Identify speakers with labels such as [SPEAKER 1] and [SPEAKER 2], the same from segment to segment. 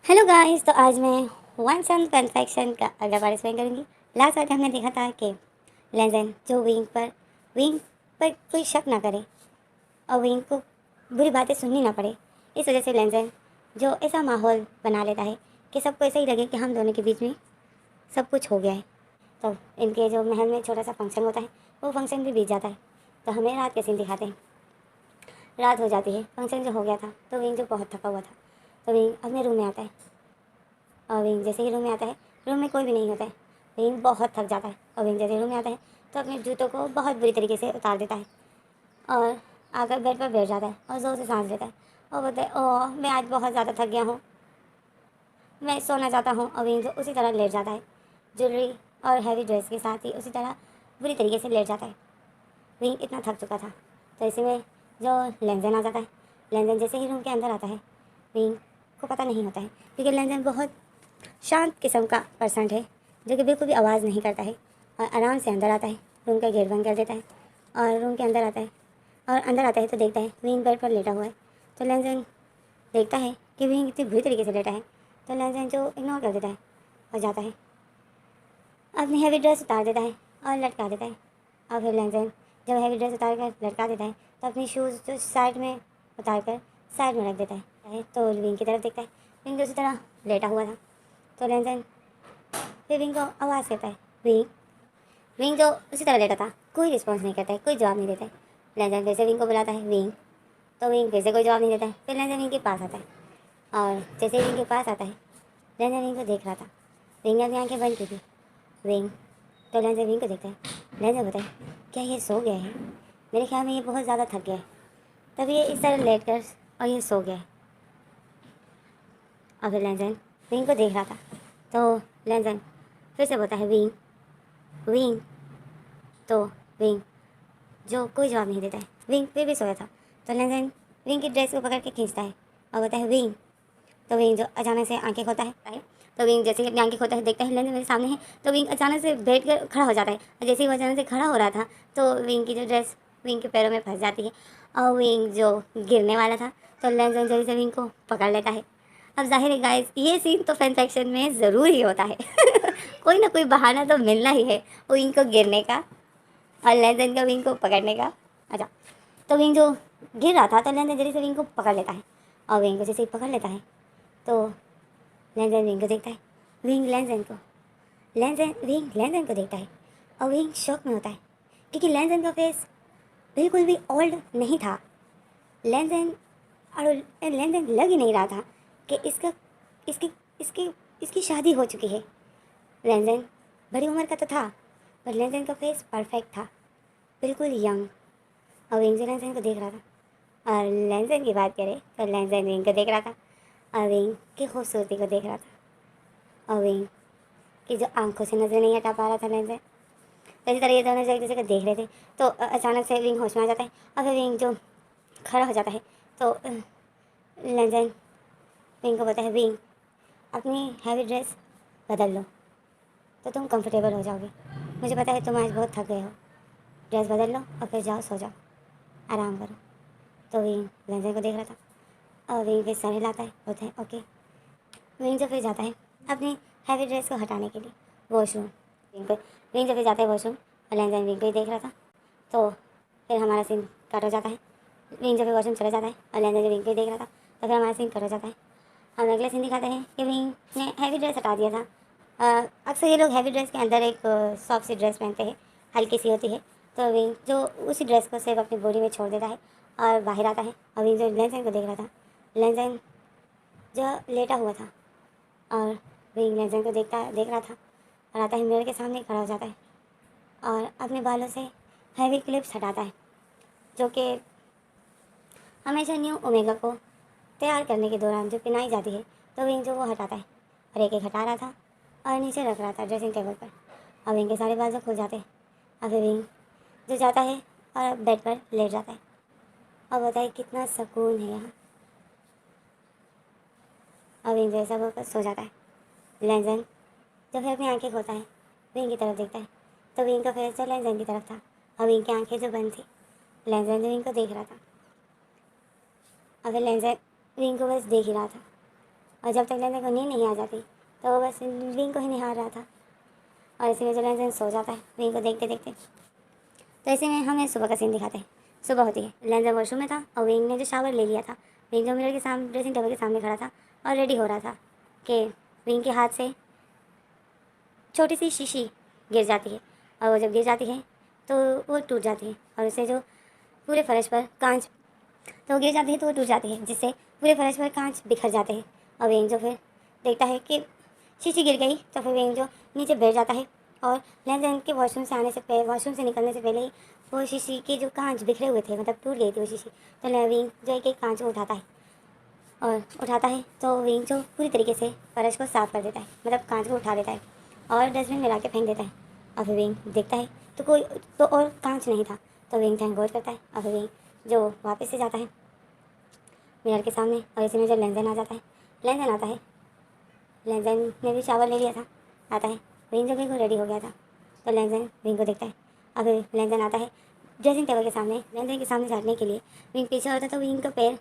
[SPEAKER 1] Hello guys, तो आज मैं वन सन कन्फेक्शन का अगला पार्ट एक्सप्लेन करूँगी। लास्ट बार हमने देखा था कि लेंजन जो विंग पर कोई शक ना करे और विंग को बुरी बातें सुननी ना पड़े। इस वजह से लेंजन जो ऐसा माहौल बना लेता है कि सबको ऐसा ही लगे कि हम दोनों के बीच में सब कुछ हो गया है। तो इनके जो महल में छोटा सा फंक्शन होता है वो फंक्शन भी बीत जाता है। तो हमें रात के सीन दिखाते हैं। रात हो जाती है, फंक्शन जो हो गया था तो विंग जो बहुत थका हुआ था तो विंग अपने रूम में आता है। और विंग जैसे ही रूम में आता है, रूम में कोई भी नहीं होता है। विंग बहुत थक जाता है और विंग जैसे ही रूम में आता है तो अपने जूतों को बहुत बुरी तरीके से उतार देता है और आकर बेड पर बैठ जाता है और ज़ोर से सांस लेता है और बोलता है, ओह मैं आज बहुत ज़्यादा थक गया हूँ, मैं सोना चाहता हूँ। और विंग जो उसी तरह लेट जाता है, ज्वेलरी और हैवी ड्रेस के साथ ही उसी तरह बुरी तरीके से लेट जाता है। विंग इतना थक चुका था। तो इसी में जो लेंजन आ जाता है। लेंजन जैसे ही रूम के अंदर आता है विंग को पता नहीं होता है, क्योंकि लेंजन बहुत शांत किस्म का पर्सन है जो कि बिल्कुल भी आवाज़ नहीं करता है और आराम से अंदर आता है, रूम का गेट बंद कर देता है और रूम के अंदर आता है। और अंदर आता है तो देखता है विंग बेड पर लेटा हुआ है। तो लेंजन देखता है कि विंग इतनी बुरी तरीके से लेटा है, तो लेंजन जो इग्नोर कर देता है और जाता है, अपनी हैवी ड्रेस उतार देता है और लटका देता है। और फिर लेंजन जब हैवी ड्रेस उतार कर लटका देता है तो अपनी शूज़ जो साइड में उतार कर साइड में रख देता है। तो विंग की तरफ देखता है, विंग उसी तरह लेटा हुआ था। तो लेंजन फिर विंग को आवाज़ करता है, विंग। विंग जो उसी तरह लेटा था, कोई रिस्पॉन्स नहीं करता है, कोई जवाब नहीं देता है। लेंजन फिर से विंग को बुलाता है, विंग। तो विंग फिर से कोई जवाब नहीं देता है। फिर लेंजन विंग के पास आता है और जैसे ही विंग के पास आता है लेंजन विंग को देख रहा था। विंग ने अपनी आँखें बंद की थी। विंग तो लेंजन विंग को देखता है। लेंजन बताए, क्या ये सो गया है? मेरे ख्याल में ये बहुत ज़्यादा थक गया है, तभी ये इस तरह लेट कर और ये सो गया है। और फिर लेंजन विंग को देख रहा था। तो लेंजन फिर से बोलता है, विंग विंग। तो विंग जो कोई जवाब नहीं देता है, विंग फिर भी सोया था। तो लेंजन विंग की ड्रेस को पकड़ के खींचता है और बोलता है, विंग। तो विंग जो अचानक से आंखें खोलता है। तो विंग जैसे ही अपनी आंखें खोलता है, देखता है लेंजन मेरे सामने है। तो विंग अचानक से बैठ कर खड़ा हो जाता है और जैसे ही वो अचानक से खड़ा हो रहा था तो विंग की जो ड्रेस विंग के पैरों में फंस जाती है और विंग जो गिरने वाला था तो लेंजन जल्दी से विंग को पकड़ लेता है। अब जाहिर है गाइस, ये सीन तो फैन सेक्शन में ज़रूर ही होता है। कोई ना कोई बहाना तो मिलना ही है विंग को गिरने का और लेंजन का विंग को पकड़ने का। अच्छा, तो विंग जो गिर रहा था तो लेंजन जल्दी से विंग को पकड़ लेता है और विंग को जैसे ही पकड़ लेता है तो लेंजन विंग को देखता है, विंग लेंजन को। लेंजन विंग लेंजन को देखता है और विंग शॉक में होता है, क्योंकि लेंजन का फेस बिल्कुल भी ओल्ड नहीं था। लेंजन और लेंजन लग ही नहीं रहा था कि इसका इसकी इसकी इसकी शादी हो चुकी है। लेंजन बड़ी उम्र का तो था पर लेंजन का फेस परफेक्ट था, बिल्कुल यंग। और विंग जो लेंजन को देख रहा था और लेंजन की बात करें तो लेंजन विंग को देख रहा था और विंग की खूबसूरती को देख रहा था और विंग की जो आंखों से नज़र नहीं हटा पा रहा था लेंजन। तो इसी तरह ये दोनों एक दूसरे को देख रहे थे। तो अचानक से विंग होश में आ जाता है और फिर विंग जो खड़ा हो जाता है। तो लेंजन विंग को बोलता है, विंग अपनी हैवी ड्रेस बदल लो तो तुम कंफर्टेबल हो जाओगे। मुझे पता है तुम आज बहुत थक गए हो, ड्रेस बदल लो और फिर जाओ सो जाओ, आराम करो। तो विंग लेंजन को देख रहा था और विंग फिर सर हिलाता है, बोलते हैं ओके। विंग जो फिर जाता है अपनी हैवी ड्रेस को हटाने के लिए वॉशरूम। विंग जो फिर जाता है वॉशरूम और लेंजन विंग को ही देख रहा था। तो फिर हमारा सीन कट हो जाता है। विंग जब वॉशरूम चला जाता है और लेंजन जो विंग को ही देख रहा था तो फिर हमारा सीन कट हो जाता है। हम अगले सीन दिखाते हैं कि विंग ने हैवी ड्रेस हटा दिया था। अक्सर ये लोग हैवी ड्रेस के अंदर एक सॉफ्ट सी ड्रेस पहनते हैं, हल्की सी होती है। तो विंग जो उसी ड्रेस को सिर्फ अपनी बॉडी में छोड़ देता है और बाहर आता है और विंग जो लेंजन को देख रहा था, लेंजन जो लेटा हुआ था और विंग लेंजन को देख रहा था और आता है मिरर के सामने खड़ा हो जाता है और अपने बालों से हैवी क्लिप्स हटाता है जो कि हमेशा न्यू ओमेगा को तैयार करने के दौरान जो पहनाई जाती है। तो विंग जो वो हटाता है और एक एक हटा रहा था और नीचे रख रहा था ड्रेसिंग टेबल पर और विंग के सारे बाल जो खुल जाते हैं और फिर विंग जो जाता है और बेड पर लेट जाता है और बताए कितना सुकून है यहाँ। और विंग जैसा वो सो जाता है। लेंजन जब फिर अपनी आंखें खोलता है विंग की तरफ देखता है तो विंग का फेस जो लेंजन की तरफ था और विंग की आंखें जो बंद थी। लेंजन जो विंग को देख रहा था और फिर लेंजन विंग को बस देख ही रहा था और जब तक लेंजन को नींद नहीं आ जाती तो वो बस विंग को ही निहार रहा था। और इसी में जो लेंजन सो जाता है विंग को देखते देखते। तो ऐसे में हमें सुबह का सीन दिखाते हैं। सुबह होती है, लेंजन वॉशरूम में था और विंग ने जो शावर ले लिया था। विंग जो मिरर के सामने ड्रेसिंग टेबल के सामने खड़ा था और रेडी हो रहा था कि विंग के हाथ से छोटी सी शीशी गिर जाती है। और वो जब गिर जाती है तो वो टूट जाती है और उससे जो पूरे फर्श पर कांच, तो वो गिर जाती है तो वो टूट जाती है, जिससे पूरे फर्श पर कांच बिखर जाते हैं। और विंग जो फिर देखता है कि शीशी गिर गई, तो फिर विंग जो नीचे बैठ जाता है और लेंजन के वॉशरूम से आने से पहले, वॉशरूम से निकलने से पहले ही वो शीशी के जो कांच बिखरे हुए थे, मतलब टूट गई थी वो शीशी, तो विंग जो एक एक कांच को उठाता है तो विंग जो पूरी तरीके से फर्श को साफ कर देता है, मतलब कांच को उठा देता है और डस्टबिन में ला के फेंक देता है। और फिर विंग देखता है तो कोई तो और कांच नहीं था, तो विंग थैंक गॉड करता है। और फिर विंग जो वापस से जाता है मिरर के सामने और इसी में जब लेंजन आता है, लेंजन ने भी शावर ले लिया था, आता है विंग जब बिल्कुल रेडी हो गया था तो लेंजन विंग को देखता है। और फिर लेंजन आता है ड्रेसिंग टेबल के सामने, लेंजन के सामने बैठने के लिए। विंग पीछे होता है तो विंग का पैर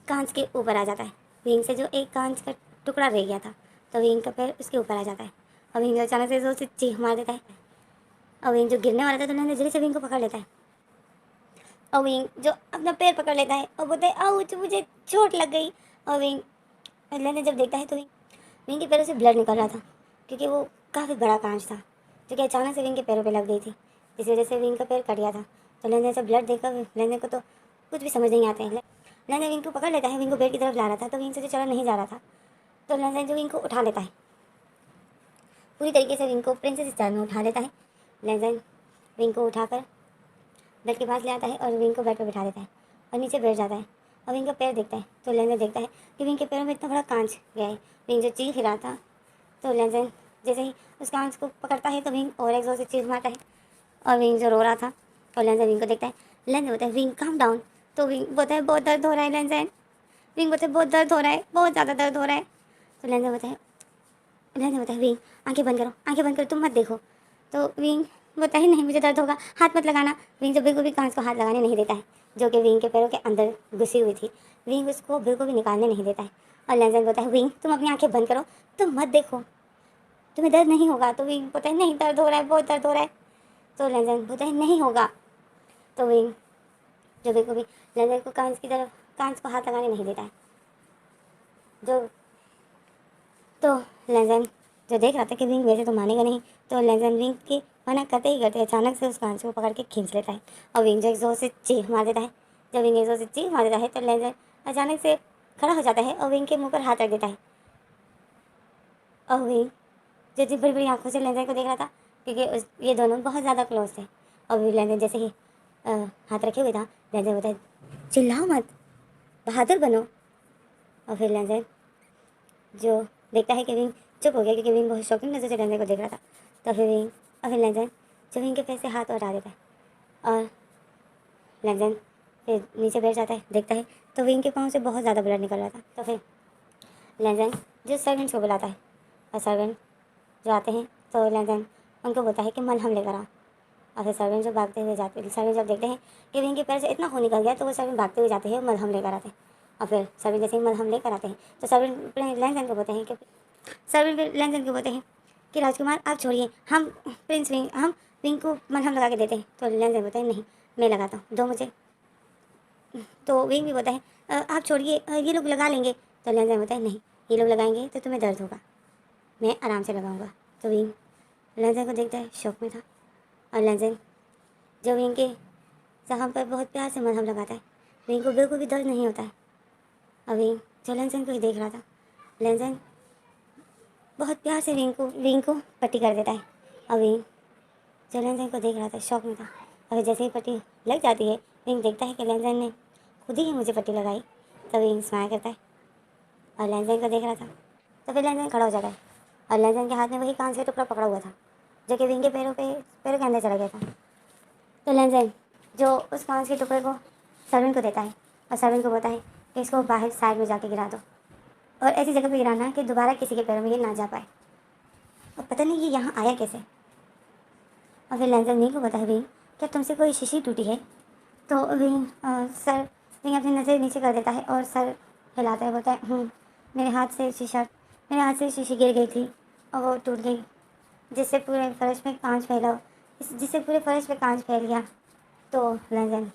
[SPEAKER 1] कांच के ऊपर आ जाता है। विंग से जो एक कांच का टुकड़ा रह गया था तो विंग का पैर उसके ऊपर आ जाता है और विंग अचानक से जोर से चीख मार देता है। और विंग जो गिरने वाला था तो लेंजन जल्दी से विंग को पकड़ लेता है और विंग जो अपना पैर पकड़ लेता है और बोलता है आउच, मुझे चोट लग गई। और विंग लेंजन जब देखता है तो विंग के पैरों से ब्लड निकल रहा था, क्योंकि वो काफ़ी बड़ा कांच था जो कि अचानक से विंग के पैरों पे लग गई थी, इस वजह से विंग का पैर कट गया था। तो लेंजन से ब्लड देखकर लेंजन को तो कुछ भी समझ नहीं आता है। लेंजन विंग को पकड़ लेता है, विंग को बेड की तरफ ला रहा था तो विंग से जो चला नहीं जा रहा था, तो लेंजन जो विंग को उठा लेता है, पूरी तरीके से विंग को प्रिंसेस स्टाइल में उठा लेता है। लेंजन विंग को उठाकर बेड के पास ले आता है और विंग को बेड पर बिठा देता है और नीचे बैठ जाता है और विंग का पैर देखता है तो लेंजन देखता है कि विंग के पैरों में इतना बड़ा कांच गया है। विंग जो चीख रहा था तो लेंजन जैसे ही उस कांच को पकड़ता है तो विंग और एक जोर से चीख मारता है और विंग जो रो रहा था और लेंजन विंग को देखता है। लेंजन बोलता है विंग काम डाउन, तो विंग बोलता है बहुत दर्द हो रहा है। विंग बोलता है बहुत दर्द हो रहा है, बहुत ज़्यादा दर्द हो रहा है। तो लेंजन बोलता है विंग आंखें बंद करो, तुम मत देखो। तो विंग बोलता है नहीं मुझे दर्द होगा, हाथ मत लगाना। विंग जो बिल्कुल भी कांच को हाथ लगाने नहीं देता है, जो कि विंग के पैरों के अंदर घुसी हुई थी। विंग उसको बिल्कुल भी निकालने नहीं देता है और लेंजन बोलता है विंग तुम अपनी आंखें बंद करो, तुम मत देखो, तुम्हें दर्द नहीं होगा। तो विंग बोलता है नहीं दर्द हो रहा है, बहुत दर्द हो रहा है। तो लेंजन बोलता है नहीं होगा। तो विंग जो बिल्कुल भी लेंजन को कांच को हाथ लगाने नहीं देता है। जो तो लेंजन जो देख रहा था कि विंग वैसे तो मानेगा नहीं, तो लेंजन विंग की मना करते ही करते अचानक से उस कांच को पकड़ के खींच लेता है और विंग जो एक जोर से चीख मार देता है। जब विंग एक जोर से चीख मार देता है तो लेंजन अचानक से खड़ा हो जाता है और विंग के मुंह पर हाथ रख देता है। और विंग जो इतनी बड़ी बड़ी आंखों से लेंजन को देख रहा था, क्योंकि ये दोनों बहुत ज़्यादा क्लोज थे। और भी लेंजन जैसे ही हाथ रखे हुए था, लेंजन बोलता है चिल्लाओ मत, बहादुर बनो। और फिर लेंजन जो देखता है कि विंग चुप हो गया, क्योंकि विंग बहुत शौकीन नजर से लेंजन को देख रहा था। तो फिर विंग और फिर लेंजन जो विंग के पैर से हाथ हटा देता है और लेंजन फिर नीचे बैठ जाता है, देखता है तो विंग के पाँव से बहुत ज़्यादा ब्लड निकल रहा था। तो फिर लेंजन जो सर्वेंट्स को बुलाता है और सर्वेंट जो आते हैं तो लेंजन उनको बोलता है कि मलहम लेकर आओ। और फिर सर्वेंट जो भागते हुए जाते हैं, सर्वेंट जब देखते हैं कि विंग के पैर से इतना खून निकल गया तो वो सर्वेंट भागते हुए जाते हैं और मलहम लेकर आते हैं। और फिर सर्वेंट जैसे ही मलहम लेकर आते हैं तो सर्वेंट लेंजन को बोलते हैं कि राजकुमार आप छोड़िए, हम विंग को मलहम लगा के देते हैं। तो लेंजन बोलते हैं नहीं मैं लगाता हूँ, दो मुझे। तो विंग भी बोलता है आप छोड़िए, ये लोग लगा लेंगे। तो लेंजन बोलता है नहीं ये लोग लगाएंगे तो तुम्हें दर्द होगा, मैं आराम से लगाऊंगा। तो विंग लेंजन को देखता है, शौक में था। और लेंजन जो विंग के जहाँ पर बहुत प्यार से मलहम लगाता है, विंग को बिल्कुल भी दर्द नहीं होता है। और विंग जो लेंजन को ही देख रहा था, लेंजन बहुत प्यार से विंग को पट्टी कर देता है। और विंग जो लेंजन को देख रहा था, शौक में था। और जैसे ही पट्टी लग जाती है, विंग देखता है कि लेंजन ने खुद ही मुझे पट्टी लगाई। तो विंग स्माइल करता है और लेंजन को देख रहा था। तो फिर लेंजन खड़ा हो जाता है और लेंजन के हाथ में वही कांच का टुकड़ा पकड़ा हुआ था जो कि विंग के पैरों के अंदर चला गया था। तो लेंजन जो उस कांच के टुकड़े को सर्वेंट को देता है और सर्वेंट को बोलता है कि इसको बाहर साइड में जाके गिरा दो और ऐसी जगह पे गिराना है कि दोबारा किसी के पैरों में ये ना जा पाए। और पता नहीं ये यहाँ आया कैसे। और फिर लेंजन विंग को बताया विंग क्या तुमसे कोई शीशी टूटी है। तो विंग विंग अपनी नज़र नीचे कर देता है और सर हिलाता है, बोलता है मेरे हाथ से शीशी गिर गई थी और वो टूट गई, जिससे पूरे फर्श पे कांच फैल गया। तो लैंजन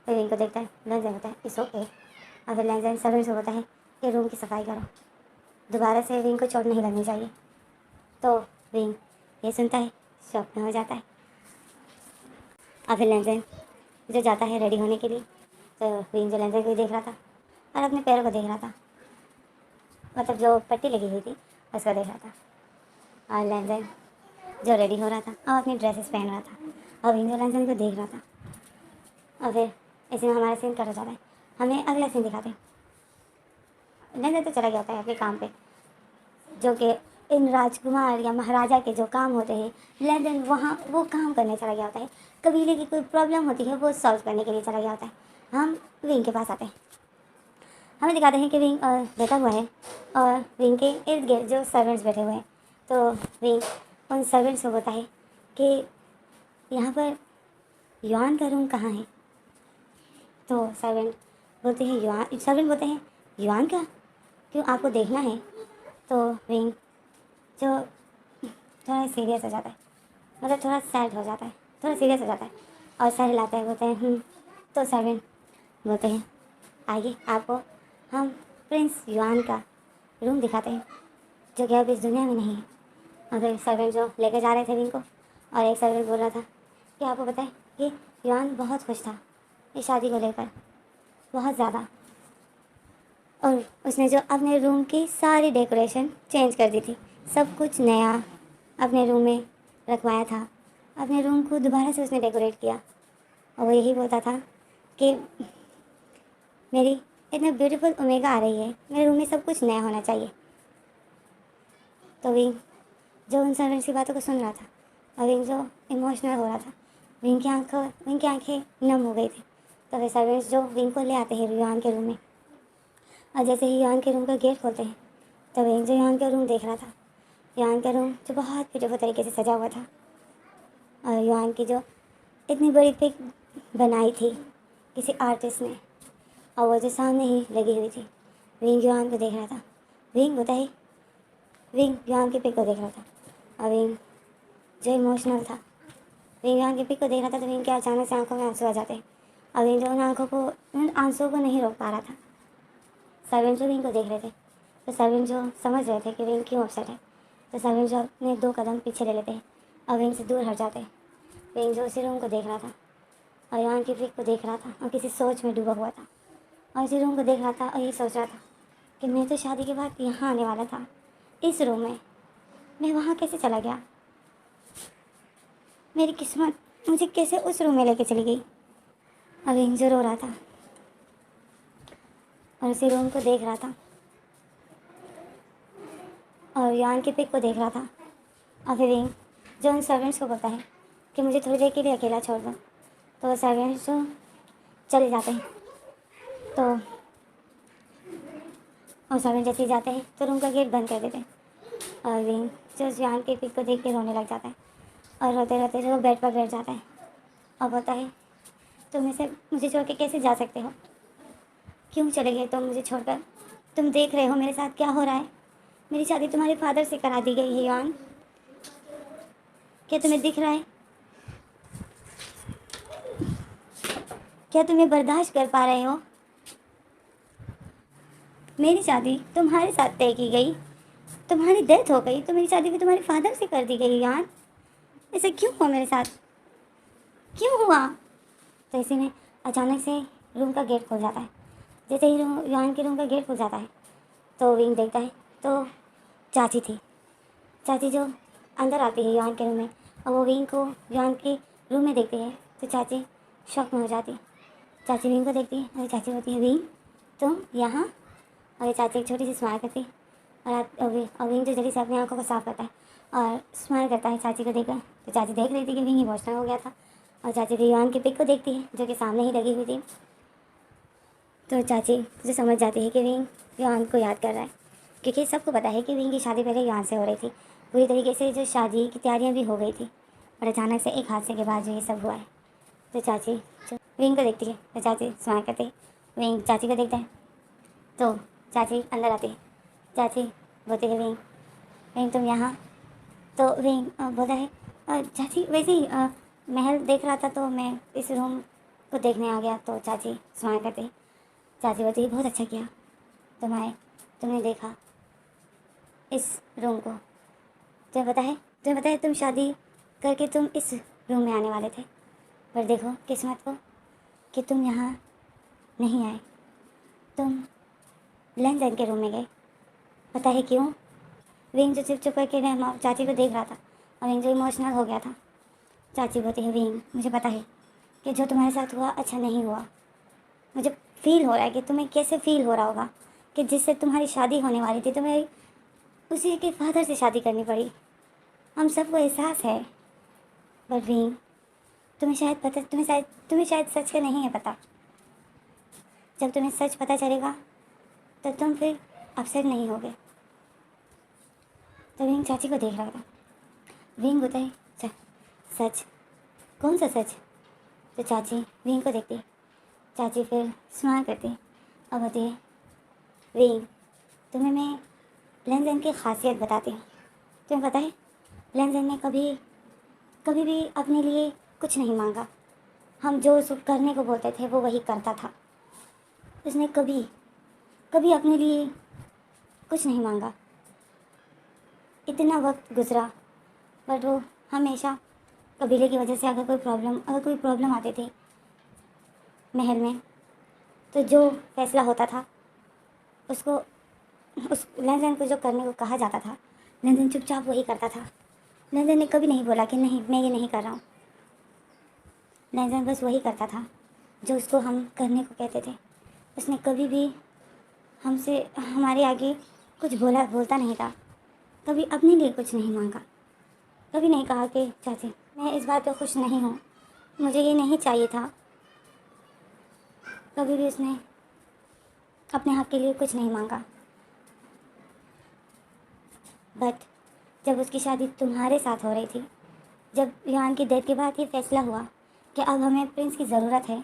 [SPEAKER 1] विंग को देखता है, लैंजन होता है इट्स ओके। और फिर लैंजन सर्वेंट्स को होता है कि रूम की सफाई करो, दोबारा से विंग को चोट नहीं लगनी चाहिए। तो विंग ये सुनता है, शॉक में हो जाता है। और फिर लैंजन जो जाता है रेडी होने के लिए, तो विंग जो लैंजन को देख रहा था और अपने पैरों को देख रहा था, मतलब जो पट्टी लगी हुई थी उसको देख रहा था। और लैंजन जो रेडी हो रहा था और अपनी ड्रेसेस पहन रहा था, और विंग जो लैंजन को देख रहा था। और फिर इसमें हमारा सीन कट हो जाता है, हमें अगला सीन दिखाते हैं। लैंजन तो चला गया होता है अपने काम पे, जो कि इन राजकुमार या महाराजा के जो काम होते हैं, लैंजन वहाँ वो काम करने चला गया होता है। कबीले की कोई प्रॉब्लम होती है वो सॉल्व करने के लिए चला गया होता है। हम विंग के पास आते हैं, हमें दिखाते हैं कि विंग बैठा हुआ है और विंग के इर्द गिर्द जो सर्वेंट्स बैठे हुए हैं। तो विंग उन सर्वेंट्स को बोलता है कि यहाँ पर युआन का रूम कहाँ है। तो सर्वेंट बोलते हैं युआन का क्यों, आपको देखना है। तो विंग जो थोड़ा सीरियस हो जाता है, मतलब थोड़ा सैड हो जाता है, थोड़ा सीरियस हो जाता है और सर हिलाता है, बोलते हैं तो सर्वेंट बोलते हैं आइए आपको हम प्रिंस युआन का रूम दिखाते हैं, जो कि अब इस दुनिया में नहीं है। और फिर सर्वेंट जो लेकर जा रहे थे विंग को, और एक सर्वेंट बोल रहा था कि आपको पता है कि युआन बहुत खुश था इस शादी को लेकर, बहुत ज़्यादा। और उसने जो अपने रूम की सारी डेकोरेशन चेंज कर दी थी, सब कुछ नया अपने रूम में रखवाया था, अपने रूम को दोबारा से उसने डेकोरेट किया। और वो यही बोलता था कि मेरी इतनी ब्यूटीफुल ओमेगा आ रही है, मेरे रूम में सब कुछ नया होना चाहिए। तो विंग जो उन सर्वेंट्स की बातों को सुन रहा था और विंग जो इमोशनल हो रहा था, विंग की आंखें नम हो गई थी। तो वे सर्वेंट्स जो विंग को ले आते हैं युआन के रूम में, और जैसे ही युआन के रूम का गेट खोलते हैं तो विंग जो युआन का रूम देख रहा था, युआन का रूम जो बहुत ब्यूटीफुल तरीके से सजा हुआ था, और युआन की जो इतनी बड़ी पिक बनाई थी किसी आर्टिस्ट ने, और वो जो सामने ही लगी हुई थी, विंग युआन को देख रहा था। विंग युआन की पिक को देख रहा था, और विंग जो इमोशनल था, विंग युआन की पिक को देख रहा था। तो विंग के अचानक से आंखों में आंसू आ जाते हैं, और विंग जो उन आंसुओं को नहीं रोक पा रहा था। सर्वेंट जो विंग को देख रहे थे, तो सर्वेंट जो समझ रहे थे कि विंग क्यों अपसेट है, तो सर्वेंट जो अपने 2 कदम पीछे ले लेते हैं और विंग से दूर हट जाते हैं। विंग जो उसी रूम को देख रहा था और युआन की पिक को देख रहा था और किसी सोच में डूबा हुआ था, और इसी रूम को देख रहा था और ये सोच रहा था कि मैं तो शादी के बाद यहाँ आने वाला था, इस रूम में, मैं वहाँ कैसे चला गया, मेरी किस्मत मुझे कैसे उस रूम में लेके चली गई। और विंग जो रो रहा था और उसी रूम को देख रहा था और युआन की पिक को देख रहा था। और फिर विंग जो उन सर्वेंट्स को बोलता है कि मुझे थोड़ी देर के लिए अकेला छोड़ दो, तो वो सर्वेंट्स जो चले जाते हैं। तो और सर्वेंट जैसे ही जाते हैं तो रूम का गेट बंद कर देते हैं, और विंग जो युआन की पिक को देख के रोने लग जाता है, और रोते रोते जो बेड पर बैठ जाता है और बोलता है तुम इसे मुझे छोड़ के कैसे जा सकते हो, क्यों चले गए तुम मुझे छोड़कर, तुम देख रहे हो मेरे साथ क्या हो रहा है, मेरी शादी तुम्हारे फादर से करा दी गई है युआन, क्या तुम्हें दिख रहा है, क्या तुम्हें बर्दाश्त कर पा रहे हो, मेरी शादी तुम्हारे साथ तय की गई, तुम्हारी डेथ हो गई तो मेरी शादी भी तुम्हारे फादर से कर दी गई यार, ऐसा क्यों हुआ मेरे साथ, क्यों हुआ। तो इसी में अचानक से रूम का गेट खुल जाता है। जैसे ही युआन के रूम का गेट खुल जाता है तो विंग देखता है तो चाची थी, चाची जो अंदर आती है युआन के रूम में, और वो विंग को युआन के रूम में देखती है तो चाची शॉक में हो जाती है। चाची विंग को देखती है और चाची बोलती है विंग तुम यहाँ, और ये चाची एक छोटी सी स्माइल करती है, और विंग जो जल्दी से अपनी आंखों को साफ करता है और स्माइल करता है चाची को देखकर। तो चाची देख रही थी कि विंग इमोशनल हो गया था, और चाची भी युआन की पिक को देखती है जो कि सामने ही लगी हुई थी। तो चाची जो समझ जाती है कि विंग युआन को याद कर रहा है, क्योंकि सबको पता है कि विंग की शादी पहले युआन से हो रही थी, पूरी तरीके से जो शादी की तैयारियां भी हो गई थी, और अचानक से एक हादसे के बाद जो ये सब हुआ है। तो चाची जो विंग को देखती है तो चाची स्माइल करती है, विंग चाची को देखता है तो चाची अंदर आती है चाची बोलती है विंग, विंग तुम यहाँ। तो विंग बोलता है चाची वैसे ही महल देख रहा था तो मैं इस रूम को देखने आ गया। तो चाची स्माइल करती, चाची बोलती है बहुत अच्छा किया तुमने देखा इस रूम को। तुम्हें पता है तुम शादी करके तुम इस रूम में आने वाले थे, पर देखो किस्मत को कि तुम यहाँ नहीं आए, तुम लैंजन के रूम में गए। पता है क्यों? विंग जो चुप चुप करके चाची को देख रहा था और विंग जो इमोशनल हो गया था। चाची बोलती है विंग मुझे पता है कि जो तुम्हारे साथ हुआ अच्छा नहीं हुआ। मुझे फील हो रहा है कि तुम्हें कैसे फील हो रहा होगा कि जिससे तुम्हारी शादी होने वाली थी तुम्हें उसी के फादर से शादी करनी पड़ी। हम सबको एहसास है, पर विंग तुम्हें शायद सच का नहीं है पता। जब तुम्हें सच पता चलेगा तो तुम फिर अपसेट नहीं होगे। तो विंग चाची को देख रहा था। विंग बताए सच? कौन सा सच? तो चाची विंग को देखती, चाची फिर स्माइल करती और बोलती है विंग तुम्हें मैं लैंजन की खासियत बताती हूँ। तुम्हें पता है लैंजन ने कभी भी अपने लिए कुछ नहीं मांगा। हम जो करने को बोलते थे वो वही करता था। उसने कभी अपने लिए कुछ नहीं मांगा। इतना वक्त गुजरा बट वो हमेशा कबीले की वजह से अगर कोई प्रॉब्लम आती थी महल में तो जो फैसला होता था उसको उस लैंजन को जो करने को कहा जाता था लैंजन चुपचाप वही करता था। लैंजन ने कभी नहीं बोला कि नहीं मैं ये नहीं कर रहा हूँ। लैंजन बस वही करता था जो उसको हम करने को कहते थे। उसने कभी भी हमसे हमारे आगे कुछ बोलता नहीं था। कभी अपने लिए कुछ नहीं मांगा। कभी नहीं कहा कि चाची मैं इस बात पर खुश नहीं हूँ, मुझे ये नहीं चाहिए था। कभी भी उसने अपने हक के लिए कुछ नहीं मांगा। बट जब उसकी शादी तुम्हारे साथ हो रही थी, जब युआन की डेथ के बाद ये फैसला हुआ कि अब हमें प्रिंस की ज़रूरत है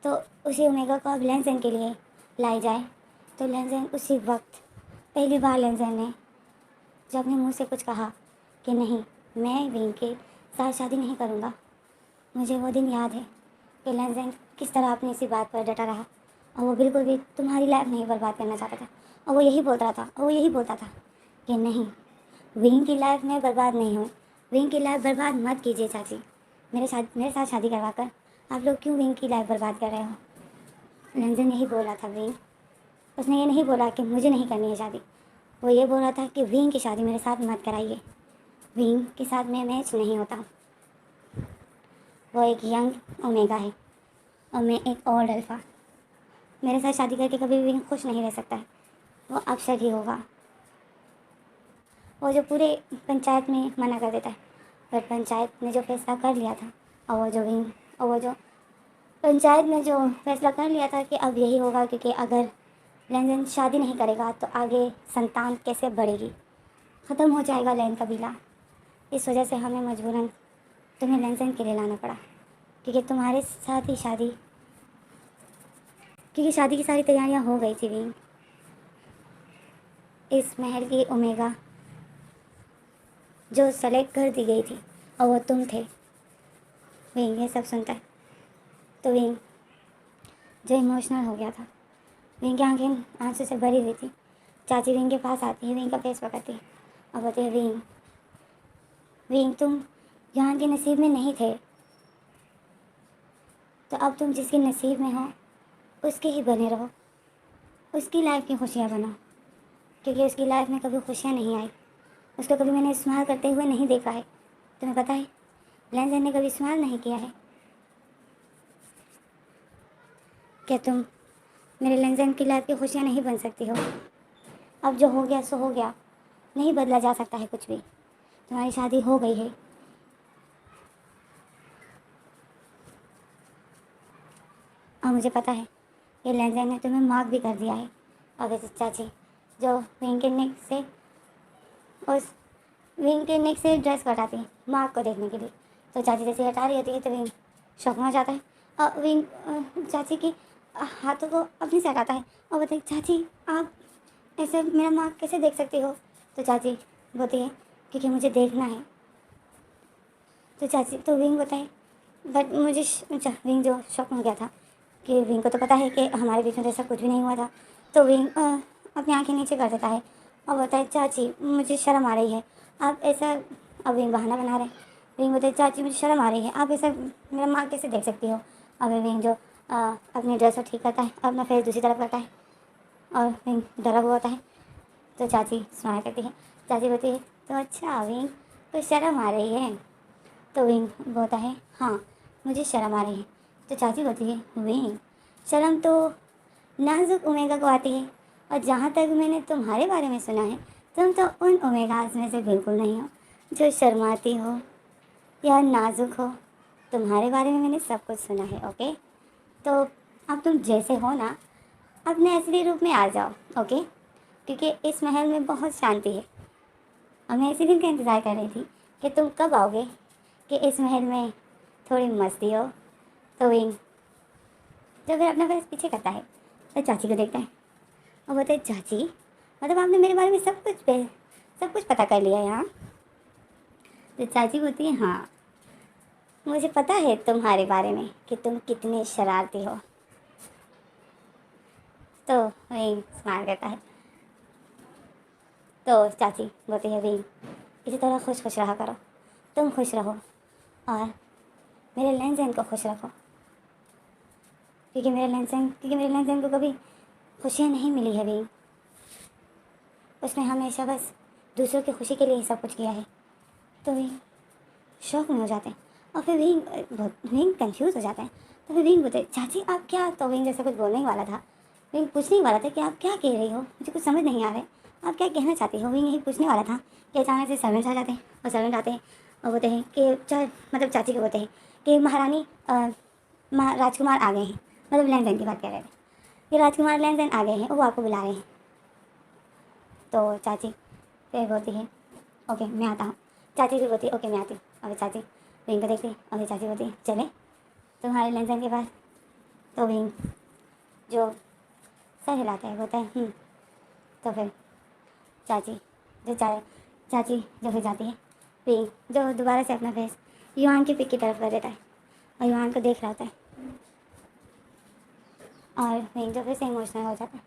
[SPEAKER 1] तो उसी ओमेगा को अब लैंजन के लिए लाई जाए, तो लैंजन उसी वक्त पहली बार लैंजन ने जब अपने मुंह से कुछ कहा कि नहीं मैं विंग के साथ शादी नहीं करूँगा। मुझे वो दिन याद है कि लैंजन किस तरह अपनी इसी बात पर डटा रहा और वो बिल्कुल भी तुम्हारी लाइफ नहीं बर्बाद करना चाहता था। और वो यही बोलता था कि नहीं विंग की लाइफ में बर्बाद नहीं हो, विंग की लाइफ बर्बाद मत कीजिए चाची। मेरे साथ शादी करवा कर आप लोग क्यों विंग की लाइफ बर्बाद कर रहे हो? लैंजन यही बोला था विंग। उसने ये नहीं बोला कि मुझे नहीं करनी है शादी, वो ये बोला था कि विंग की शादी मेरे साथ मत कराइए। विंग के साथ मैं मैच नहीं होता। वो एक यंग ओमेगा है और मैं एक ओल्ड अल्फ़ा। मेरे साथ शादी करके कभी भी खुश नहीं रह सकता है, वो अपसेट ही होगा। वो जो पूरे पंचायत में मना कर देता है, पर पंचायत ने जो फैसला कर लिया था और वो जो पंचायत ने जो फैसला कर लिया था कि अब यही होगा, क्योंकि अगर लैंजन शादी नहीं करेगा तो आगे संतान कैसे बढ़ेगी, ख़त्म हो जाएगा लैन कबीला। इस वजह से हमें मजबूरन तुम्हें लैंजन के लिए लाना पड़ा, क्योंकि तुम्हारे साथ ही शादी की सारी तैयारियां हो गई थी विंग। इस महल की ओमेगा जो सेलेक्ट कर दी गई थी और वो तुम थे। विंग ये सब सुनता है तो विंग जो इमोशनल हो गया था, विंग की आंखें आंसू से भरी हुई थी। चाची विंग के पास आती है, विंग का फेस पकड़ती है और बोलती है विंग तुम यहाँ के नसीब में नहीं थे, तो अब तुम जिसके नसीब में हो उसके ही बने रहो, उसकी लाइफ की खुशियाँ बनाओ, क्योंकि उसकी लाइफ में कभी खुशियाँ नहीं आई। उसको कभी मैंने स्माइल करते हुए नहीं देखा है। तुम्हें पता है लैंजन ने कभी स्माइल नहीं किया है। क्या तुम मेरे लैंजन की लाइफ की खुशियाँ नहीं बन सकती हो? अब जो हो गया सो हो गया, नहीं बदला जा सकता है कुछ भी। तुम्हारी शादी हो गई है। और मुझे पता है कि लैंजन ने तुम्हें मार्क भी कर दिया है। और चाची जो विंग के नेक से ड्रेस कटाती है मार्क को देखने के लिए, तो चाची जैसे हटा रही होती है तो विंग शौक में हो जाता है और विंग चाची की हाथों को अपनी से हटाता है और बताइए चाची आप ऐसे मेरा माँ कैसे देख सकती हो? तो चाची बोलती है क्योंकि मुझे देखना है। तो चाची तो विंग बताए बट मुझे विंग जो शॉक हो गया था कि विंग को तो पता है कि हमारे बीच में ऐसा कुछ भी नहीं हुआ था। तो विंग अपनी आंखें नीचे कर देता है और बोलता है चाची मुझे शर्म आ रही है, आप ऐसा। अब विंग बहाना बना रहे हैं। विंग बोलता है चाची मुझे शर्म आ रही है, आप ऐसा मेरा माँ कैसे देख सकती हो? अब विंग जो अपनी ड्रेस को ठीक करता है, अपना फेस दूसरी तरफ करता है और विंग डरा हुआ होता है। तो चाची स्माइल करती है। चाची बोलती है तो अच्छा विंग तो शर्म आ रही है? तो विंग बोलता है हाँ मुझे शर्म आ रही है। तो चाची बोलती है विंग शर्म तो नाजुक ओमेगा को आती है, और जहाँ तक मैंने तुम्हारे बारे में सुना है तुम तो उन ओमेगास में से बिल्कुल नहीं हो जो शर्माती हो या नाजुक हो। तुम्हारे बारे में मैंने सब कुछ सुना है। ओके, तो अब तुम जैसे हो ना अपने असली रूप में आ जाओ। ओके, क्योंकि इस महल में बहुत शांति है और मैं इसी दिन का इंतज़ार कर रही थी कि तुम कब आओगे कि इस महल में थोड़ी मस्ती हो। तो विंग जो फिर अपना फेस पीछे करता है तो चाची को देखता है और बोलते हैं चाची मतलब आपने मेरे बारे में सब कुछ पता कर लिया है हाँ? तो चाची बोलती है हाँ मुझे पता है तुम्हारे बारे में कि तुम कितने शरारती हो। तो विंग स्माइल करता है। तो चाची बोलती है विंग इसी तरह खुश खुश रहा करो, तुम खुश रहो और मेरे लेंजन को खुश रखो, क्योंकि मेरे लेंजन को कभी खुशियाँ नहीं मिली है विंग। उसने हमेशा बस दूसरों की खुशी के लिए ही सब कुछ किया है। तो विंग शौक में हो जाते हैं और फिर विंग कंफ्यूज हो जाता है। तो फिर विंग बोलते चाची आप क्या, तो विंग जैसे कुछ बोलने ही वाला था, विंग पूछने ही वाला था कि आप क्या कह रही हो, मुझे कुछ समझ नहीं आ रहा है, आप क्या कहना चाहती हो। विंग यही पूछने वाला था कि अचानक से सर्वेंट्स आ जाते हैं और सर्वेंट आते हैं और बोलते हैं कि मतलब चाची को बोलते हैं कि महारानी राजकुमार आ गए हैं, मतलब लैंडन की बात कर रहे थे कि राजकुमार लैंडन आ गए हैं, वो आपको बुला रहे हैं। तो चाची फिर बोलती है ओके मैं आता हूँ। चाची भी बोलती है ओके मैं आती हूँ। अभी चाची विंग को देखती है और चाची बोलती है चले तुम्हारे लैंडन के पास। तो विंग जो सर हिलाता है बोलता है तो फिर चाची चाची जो फिर जाती है विंग जो दोबारा से अपना फेस युआन की पिक की तरफ कर देता है और युआन को देख रहा होता है और विंग जो फिर से इमोशनल हो जाता है।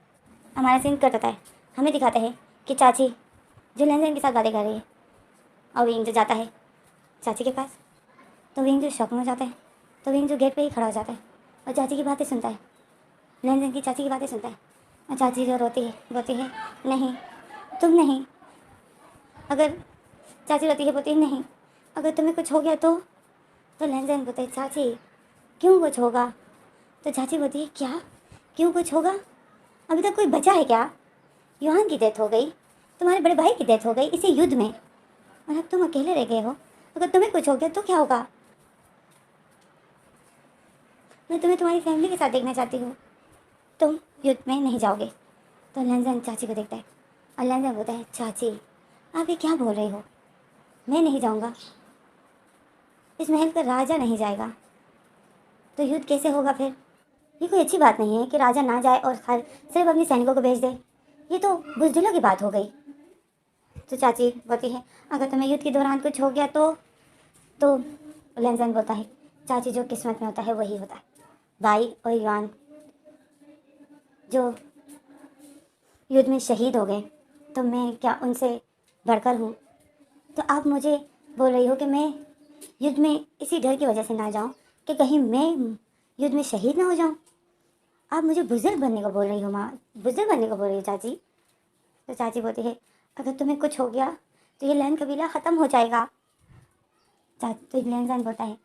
[SPEAKER 1] हमारा सीन कट होता है, हमें दिखाता है कि चाची जो लैंडन के साथ बातें कर रही है और विंग जो जाता है चाची के पास। तो विंग जो शौक में हो जाता है, तो विंग जो गेट पे ही खड़ा हो जाता है और चाची की बातें सुनता है, लैंडन की चाची की बातें सुनता है। और चाची जो रोती है बोलती है नहीं तुम नहीं, अगर चाची रोती है बोलती है नहीं अगर तुम्हें कुछ हो गया तो लैंडन बोलते है चाची क्यों कुछ होगा। तो चाची बोलती है क्या क्यों कुछ होगा, अभी तक कोई बचा है क्या? युआन की डेथ हो गई, तुम्हारे बड़े भाई की डेथ हो गई इसी युद्ध में, और अब तुम अकेले रह गए हो, अगर तुम्हें कुछ हो गया तो क्या होगा? मैं तुम्हें तुम्हारी फैमिली के साथ देखना चाहती हूँ, तुम युद्ध में नहीं जाओगे। तो लैंजन चाची को देखता है और लैंजन बोलता है चाची आप ये क्या बोल रही हो, मैं नहीं जाऊँगा, इस महल का राजा नहीं जाएगा तो युद्ध कैसे होगा फिर? ये कोई अच्छी बात नहीं है कि राजा ना जाए और सिर्फ अपने सैनिकों को भेज दे, ये तो बुजदिलों की बात हो गई। तो चाची बोलती है अगर तुम्हें युद्ध के दौरान कुछ हो गया तो लैंजन बोलता है चाची जो किस्मत में होता है वही होता है, भाई और युआन जो युद्ध में शहीद हो गए तो मैं क्या उनसे बढ़कर हूँ? तो आप मुझे बोल रही हो कि मैं युद्ध में इसी डर की वजह से ना जाऊँ कि कहीं मैं युद्ध में शहीद ना हो जाऊँ? आप मुझे बुजुर्ग बनने को बोल रही हो माँ, बुजुर्ग बनने को बोल रही हो चाची। तो चाची बोलती है अगर तुम्हें कुछ हो गया तो ये लैन कबीला ख़त्म हो जाएगा। तो लैन बोलता है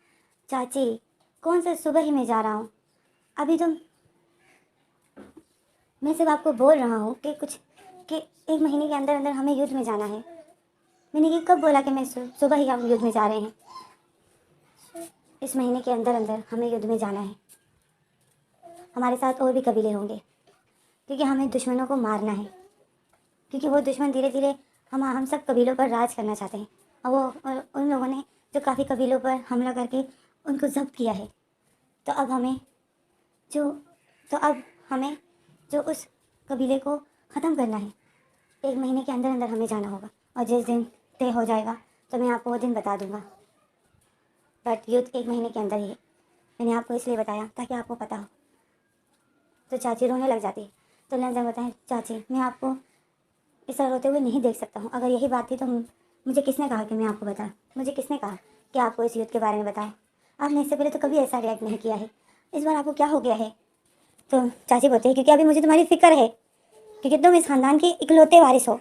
[SPEAKER 1] चाची कौन सा सुबह ही मैं जा रहा हूँ, अभी तुम मैं सिर्फ आपको बोल रहा हूँ कि 1 महीने के अंदर अंदर हमें युद्ध में जाना है। मैंने ये कब बोला कि मैं सुबह ही हम युद्ध में जा रहे हैं? इस महीने के अंदर अंदर हमें युद्ध में जाना है। हमारे साथ और भी कबीले होंगे क्योंकि हमें दुश्मनों को मारना है, क्योंकि वो दुश्मन धीरे धीरे हम सब कबीलों पर राज करना चाहते हैं और उन लोगों ने जो काफ़ी कबीलों पर हमला करके उनको जब्त किया है। तो अब हमें जो उस कबीले को ख़त्म करना है। 1 महीने के अंदर अंदर हमें जाना होगा, और जिस दिन तय हो जाएगा तो मैं आपको वो दिन बता दूंगा। बट युद्ध 1 महीने के अंदर ही है। मैंने आपको इसलिए बताया ताकि आपको पता हो। तो चाची रोने लग जाती है। तो लैंजन बताए, चाची मैं आपको इस तरह रोते हुए नहीं देख सकता हूँ। अगर यही बात थी तो मुझे किसने कहा कि मैं आपको बताऊँ? मुझे किसने कहा कि आपको इस युद्ध के बारे में बताओ? आपने इससे पहले तो कभी ऐसा रिएक्ट नहीं किया है। इस बार आपको क्या हो गया है? तो चाची बोलती है, क्योंकि अभी मुझे तुम्हारी फिक्र है, क्योंकि तुम इस खानदान के इकलौते वारिस हो।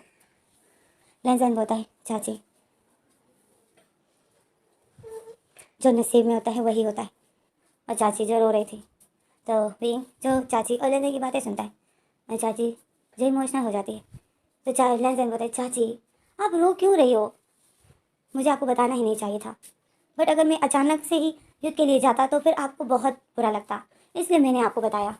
[SPEAKER 1] लैंजन बोलता है, चाची जो नसीब में होता है वही होता है। और चाची जो रो रही थी, तो विंग जो चाची और लैंजन की बातें सुनता है, और चाची जो इमोशनल हो जाती है। तो लैंजन बोलता है, चाची आप रो क्यों रही हो? मुझे आपको बताना ही नहीं चाहिए था, बट अगर मैं अचानक से ही युद्ध के लिए जाता तो फिर आपको बहुत बुरा लगता, इसलिए मैंने आपको बताया।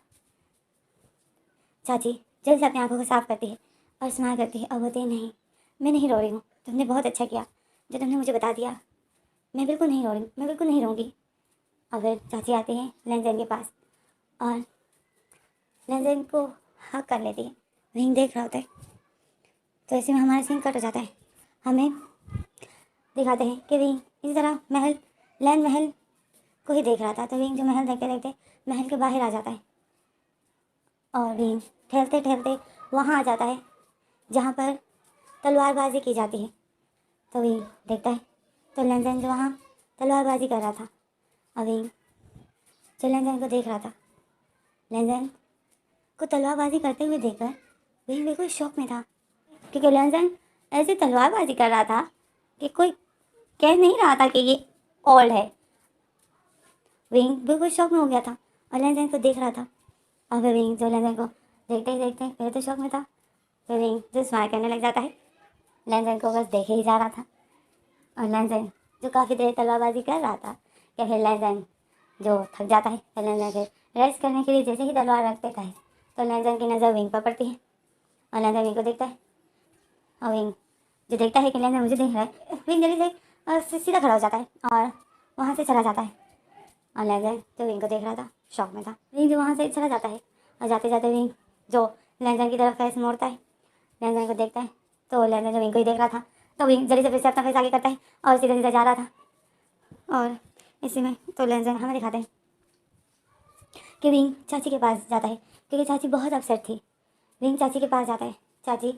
[SPEAKER 1] चाची जल्द से अपनी आंखों को साफ करती है और स्माइल करती है और बोलती है, नहीं मैं नहीं रो रही हूँ, तुमने बहुत अच्छा किया जो तुमने मुझे बता दिया। मैं बिल्कुल नहीं रो रही हूँ, मैं बिल्कुल नहीं रोऊंगी। और फिर चाची आती है लैंजन के पास और लैंजन को हक कर लेती है। विंग देख रहा होता है। तो ऐसे में हमारा सीन कट हो जाता है। हमें दिखाते हैं कि विंग इसी तरह लैंड महल को ही देख रहा था। तो विंग जो महल देखते देखते महल के बाहर आ जाता है, और विंग ठहरते ठहरते वहाँ आ जाता है जहाँ पर तलवारबाजी की जाती है। तो विंग देखता है तो लैंजन जो वहाँ तलवारबाजी कर रहा था, और विंग जो लैंजन को देख रहा था, लैंजन को तलवारबाजी करते हुए देखकर विंग बिल्कुल शौक में था, क्योंकि लैंजन ऐसे तलवारबाजी कर रहा था कि कोई कह नहीं रहा था कि ये ओल्ड है। विंग बिल्कुल शौक में हो गया था और लैंजन को देख रहा था। और फिर विंग जो लैंजन को देखते ही देखते पहले तो शौक में था, फिर विंग जो स्माइल करने लग जाता है। लैंजन को बस देखे ही जा रहा था, और लैंजन जो काफ़ी देर तलवारबाजी कर रहा था, या फिर लैंजन जो थक जाता है तो लैंजन फिर रेस्ट करने के लिए जैसे ही तलवार रख देता है तो लैंजन की नज़र विंग पर पड़ती है, और लैंजन विंग को देखता है। और विंग जो देखता है कि लैंजन मुझे देख रहा है, विंग जल्दी से सीधा खड़ा हो जाता है और वहाँ से चला जाता है। और लैंजन जो विंग को देख रहा था शौक में था। विंग जो वहाँ से चला जाता है, और जाते जाते विंग जो लैंजन की तरफ फेस मोड़ता है, लैंजन को देखता है तो लैंजन जो विंग को ही देख रहा था, तो विंग जल्दी से फिर से अपना फेस आगे करता है और सीधा सीधा जा रहा था। और इसी में तो लैंजन हमें दिखाते हैं कि विंग चाची के पास जाता है, क्योंकि चाची बहुत अपसेट थी। विंग चाची के पास जाता है। चाची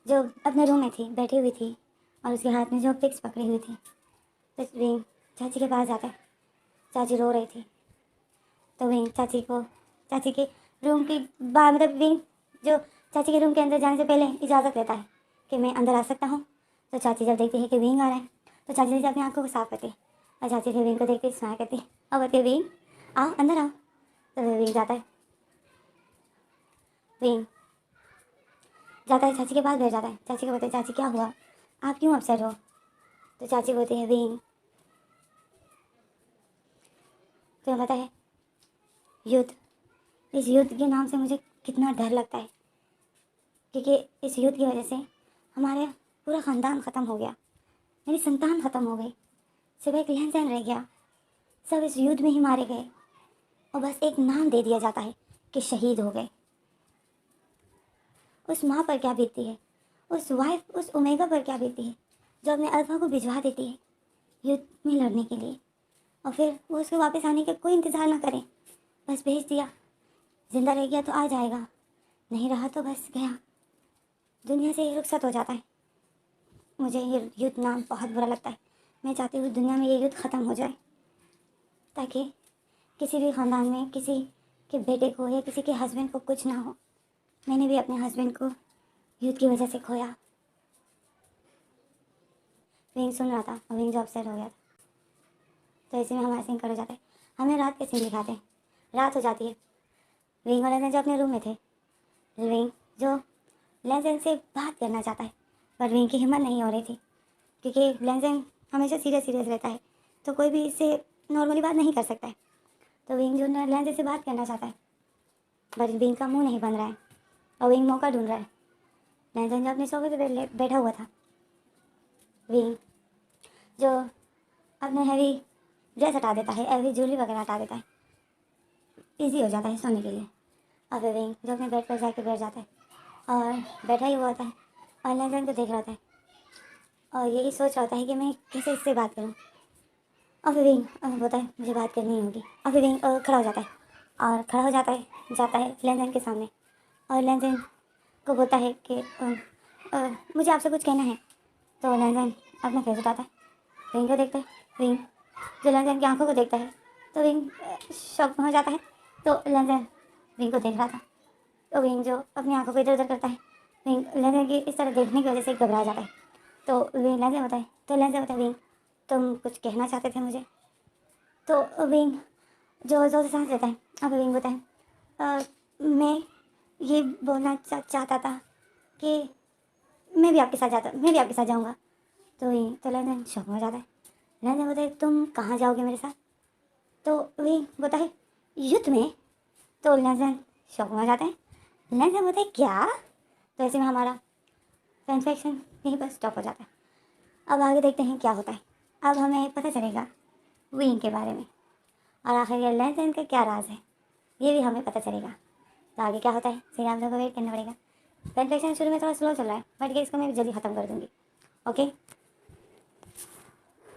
[SPEAKER 1] जो अपने रूम में थी, बैठी हुई थी, और उसके हाथ में जो पिक्स पकड़ी हुई थी। तो विंग चाची के पास जाता है। चाची रो रही थी, तो विंग चाची के रूम की बाहर, मतलब विंग जो चाची के रूम के अंदर जाने से पहले इजाज़त लेता है कि मैं अंदर आ सकता हूँ। तो चाची जब देखती है कि विंग आ रहा है तो चाची जैसे अपनी आंखों को साफ करती है, और चाची फिर विंग को देखती स्माइल करती है और बोलती है, विंग आओ अंदर आओ। तो फिर विंग जाता है। विंग जाता है चाची के पास बैठ जाता है। चाची को बोलते हैं, चाची क्या हुआ, आप क्यों अपसेट हो? तो चाची बोलती है, विंग तुम्हें पता है युद्ध, इस युद्ध के नाम से मुझे कितना डर लगता है, क्योंकि इस युद्ध की वजह से हमारे पूरा ख़ानदान ख़त्म हो गया, मेरी संतान ख़त्म हो गई, सिर्फ एक लैंजन रह गया। सब इस युद्ध में ही मारे गए, और बस एक नाम दे दिया जाता है कि शहीद हो गए। उस माँ पर क्या बीतती है, उस वाइफ, उस ओमेगा पर क्या बीतती है, जो अपने अल्फा को भिजवा देती है युद्ध में लड़ने के लिए, और फिर वो उसके वापस आने का कोई इंतज़ार ना करे, बस भेज दिया। जिंदा रह गया तो आ जाएगा, नहीं रहा तो बस गया, दुनिया से रुखसत हो जाता है। मुझे ये युद्ध नाम बहुत बुरा लगता है। मैं चाहती हूँ दुनिया में ये युद्ध ख़त्म हो जाए, ताकि किसी भी ख़ानदान में किसी के बेटे को या किसी के हस्बैंड को कुछ ना हो। मैंने भी अपने हस्बैंड को युद्ध की वजह से खोया। विंग सुन रहा था और विंग जो अपसेट हो गया था। तो इसी में हमारा सीन कर हो जाता है। हमें रात के सीन दिखाते हैं। रात हो जाती है। विंग और लेंजन जो अपने रूम में थे, विंग जो लेंजन से बात करना चाहता है, पर विंग की हिम्मत नहीं हो रही थी, क्योंकि लेंजन हमेशा सीरियस रहता है, तो कोई भी इससे नॉर्मली बात नहीं कर सकता है। तो विंग जो लेंजन से बात करना चाहता है, पर विंग का मुंह नहीं बन रहा है, और विंग मौका ढूंढ रहा है। लेंजन जो अपने सोफे पे बैठा हुआ था, विंग जो अपने हैवी ड्रेस हटा देता है, हैवी ज्वेलरी वगैरह हटा देता है, ईजी हो जाता है सोने के लिए। और फिर विंग जो अपने बेड पर जाके बैठ जाता है और बैठा ही हुआ होता है, और लैंजन को देख रहा होता है और यही सोच रहा होता है कि मैं कैसे इससे बात करूँ। और फिर विंग बोलता है मुझे बात करनी होगी। और फिर विंग खड़ा हो जाता है और खड़ा हो जाता है लैंजन के सामने और लैंजन को बोलता है कि मुझे आपसे कुछ कहना है। तो लैंजन अपना फेस उठाता है, विंग को देखता है। विंग जो लैंजन की आंखों को देखता है तो विंग शॉक हो जाता है। तो लैंजन विंग को देख रहा था तो विंग जो अपनी आंखों को इधर उधर करता है, विंग लैंजन की इस तरह देखने की वजह से घबरा जाता है। तो विंग लैंजन बताए विंग तुम कुछ कहना चाहते थे मुझे। तो विंग जो जोर से सांस लेता है। अब विंग बताए मैं ये बोलना चाहता था कि मैं भी आपके साथ जाऊँगा। तो लैंजन शॉक हो जाता है। लैंजन बताए तुम कहाँ जाओगे मेरे साथ। तो विंग बताए युद्ध में। तो लैंजन शॉक हो जाता है। लैंजन बताए क्या। तो ऐसे में हमारा फैन सेक्शन यहीं पर स्टॉप हो जाता है। अब आगे देखते हैं क्या होता है। अब हमें पता चलेगा विंग के बारे में और आखिर ये लैंजन का क्या राज है ये भी हमें पता चलेगा। तो आगे क्या होता है फिर आप लोगों को वेट करना पड़ेगा। फैन सेक्शन शुरू में थोड़ा स्लो चल रहा है बट इसको मैं जल्दी ख़त्म कर दूँगी। ओके।